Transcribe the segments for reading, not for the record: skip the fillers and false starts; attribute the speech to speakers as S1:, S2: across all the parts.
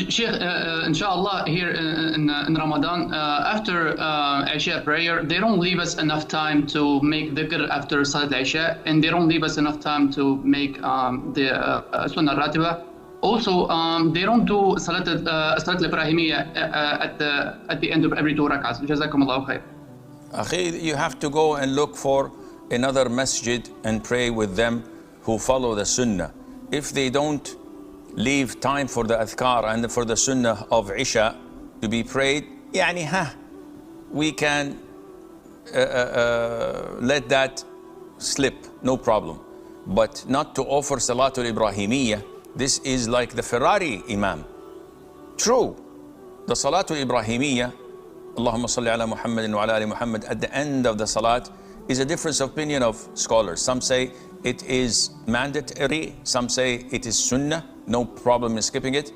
S1: Sheikh, Inshallah, here in Ramadan, after Isha prayer, they don't leave us enough time to make dhikr after Salat Isha, and they don't leave us enough time to make the Sunnah Ratiba. Also, they don't do Salat al-Ibrahimiyya at the end of every 2 rak'ahs. Jazakumullahu khair.
S2: Akhi, you have to go and look for another masjid and pray with them who follow the Sunnah. If they don't leave time for the Adhkar and for the Sunnah of Isha to be prayed, we can let that slip, no problem. But not to offer Salatul Ibrahimiyya. This is like the Ferrari Imam. True, the Salatul Ibrahimiyya, Allahumma salli ala Muhammadin wa ala ali Muhammad, at the end of the Salat, is a difference of opinion of scholars. Some say it is mandatory, some say it is Sunnah, no problem in skipping it,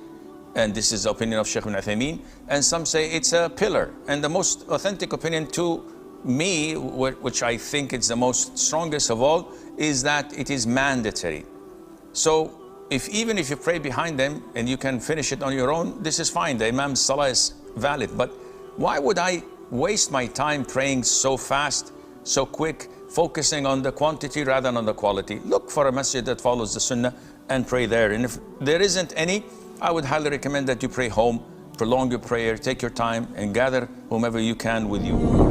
S2: and this is the opinion of Shaykh ibn Uthaymeen, and some say it's a pillar. And the most authentic opinion to me, which I think it's the most strongest of all, is that it is mandatory. So even if you pray behind them and you can finish it on your own, this is fine, the Imam's Salah is valid. But why would I waste my time praying so fast, so quick, focusing on the quantity rather than on the quality? Look for a masjid that follows the Sunnah and pray there. And if there isn't any, I would highly recommend that you pray home, prolong your prayer, take your time, and gather whomever you can with you.